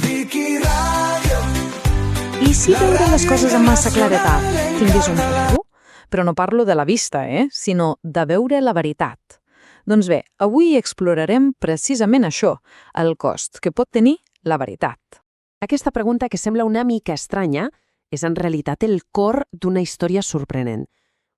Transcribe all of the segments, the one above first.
I si veure les coses amb massa claretat tingués un preu? Però no parlo de la vista, sinó de veure la veritat. Doncs bé, avui explorarem precisament això, el cost que pot tenir la veritat. Aquesta pregunta, que sembla una mica estranya, és en realitat el cor d'una història sorprenent.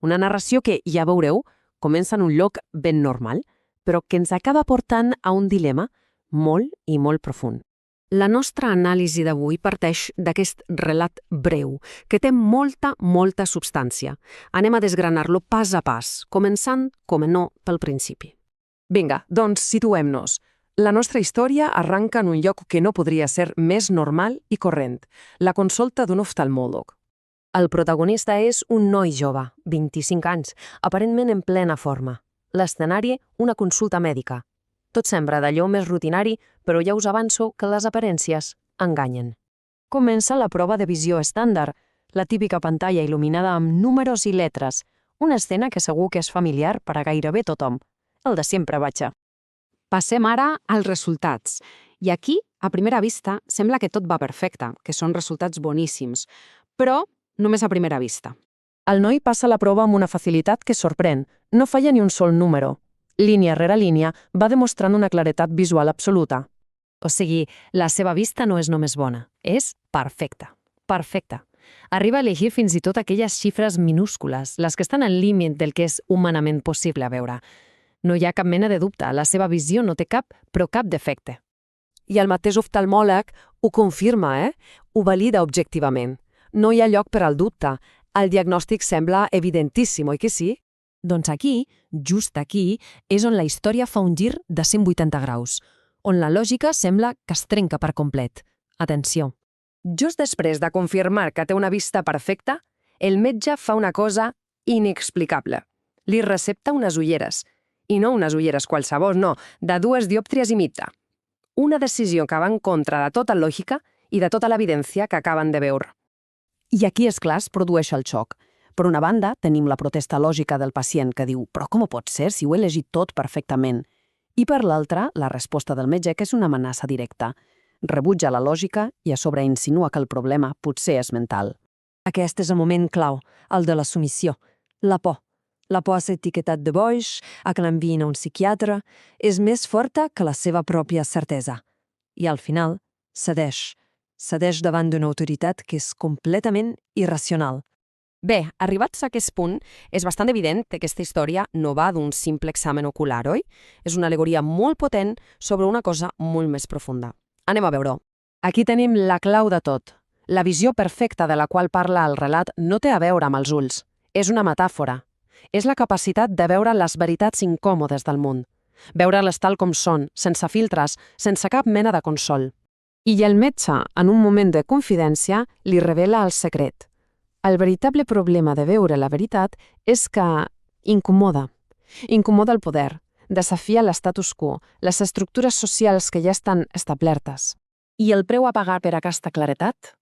Una narració que, ja veureu, comença en un lloc ben normal, però que ens acaba portant a un dilema molt i molt profund. La nostra anàlisi d'avui parteix d'aquest relat breu, que té molta substància. Anem a desgranar-lo pas a pas, començant, com no, pel principi. Vinga, doncs situem-nos. La nostra història arranca en un lloc que no podria ser més normal i corrent, la consulta d'un oftalmòleg. El protagonista és un noi jove, 25 anys, aparentment en plena forma. L'escenari, una consulta mèdica. Tot sembla d'allò més rutinari, però ja us avanço que les aparences enganyen. Comença la prova de visió estàndard, la típica pantalla il·luminada amb números i lletres, una escena que segur que és familiar per a gairebé tothom. El de sempre, vaja. Passem ara als resultats. I aquí, a primera vista, sembla que tot va perfecte, que són resultats boníssims. Però només a primera vista. El noi passa la prova amb una facilitat que sorprèn. No falla ni un sol número. Línia rere línia va demostrant una claretat visual absoluta. O sigui, la seva vista no és només bona, és perfecta. Perfecta. Arriba a llegir fins i tot aquelles xifres minúscules, les que estan al límit del que és humanament possible veure. No hi ha cap mena de dubte, la seva visió no té cap defecte. I el mateix oftalmòleg ho confirma, Ho valida objectivament. No hi ha lloc per al dubte. El diagnòstic sembla evidentíssim, oi que sí? Doncs aquí, just aquí, és on la història fa un gir de 180 graus, on la lògica sembla que es trenca per complet. Atenció. Just després de confirmar que té una vista perfecta, el metge fa una cosa inexplicable. Li recepta unes ulleres. I no unes ulleres qualsevol, no, de 2 diòptries i mitja. Una decisió que va en contra de tota lògica i de tota l'evidència que acaben de veure. I aquí, és clar, es produeix el xoc. Per una banda, tenim la protesta lògica del pacient que diu «Però com pot ser si ho he llegit tot perfectament?» I per l'altra, la resposta del metge, que és una amenaça directa. Rebutja la lògica i a sobre insinua que el problema potser és mental. Aquest és el moment clau, el de la submissió, la por. La por a ser etiquetat de boix, a que l'enviïn a un psiquiatre, és més forta que la seva pròpia certesa. I al final, cedeix. Cedeix davant d'una autoritat que és completament irracional. Bé, arribats a aquest punt, és bastant evident que aquesta història no va d'un simple examen ocular, oi? És una al·legoria molt potent sobre una cosa molt més profunda. Anem a veure-ho. Aquí tenim la clau de tot. La visió perfecta de la qual parla el relat no té a veure amb els ulls. És una metàfora. És la capacitat de veure les veritats incòmodes del món. Veure-les tal com són, sense filtres, sense cap mena de consol. I el metge, en un moment de confidència, li revela el secret. El veritable problema de veure la veritat és que incomoda. Incomoda el poder, desafia l'estatus quo, les estructures socials que ja estan establertes. I el preu a pagar per aquesta claretat?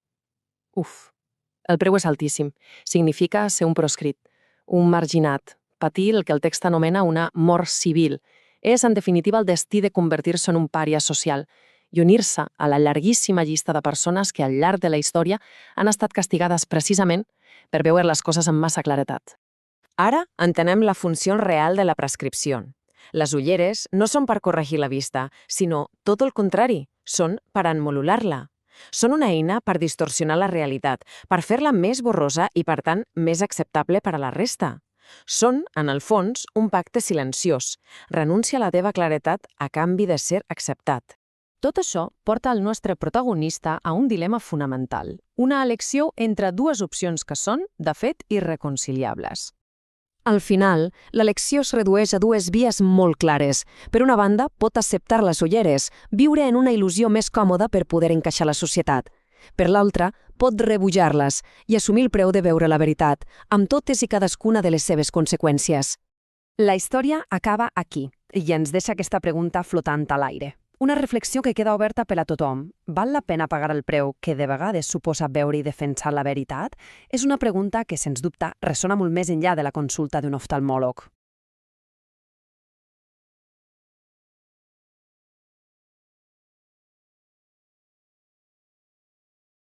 El preu és altíssim. Significa ser un proscrit, un marginat, patir el que el text anomena una mort civil. És, en definitiva, el destí de convertir-se en un pària social i unir-se a la llarguíssima llista de persones que al llarg de la història han estat castigades precisament per veure les coses amb massa claretat. Ara entenem la funció real de la prescripció. Les ulleres no són per corregir la vista, sinó tot el contrari, són per emmol·lular-la. Són una eina per distorsionar la realitat, per fer-la més borrosa i, per tant, més acceptable per a la resta. Són, en el fons, un pacte silenciós. Renuncia a la teva claretat a canvi de ser acceptat. Tot això porta el nostre protagonista a un dilema fonamental, una elecció entre dues opcions que són, de fet, irreconciliables. Al final, l'elecció es redueix a dues vies molt clares. Per una banda, pot acceptar les ulleres, viure en una il·lusió més còmoda per poder encaixar a la societat. Per l'altra, pot rebutjar-les i assumir el preu de veure la veritat, amb totes i cadascuna de les seves conseqüències. La història acaba aquí i ens deixa aquesta pregunta flotant a l'aire. Una reflexió que queda oberta per a tothom. Val la pena pagar el preu que de vegades suposa veure i defensar la veritat? És una pregunta que, sens dubte, ressona molt més enllà de la consulta d'un oftalmòleg.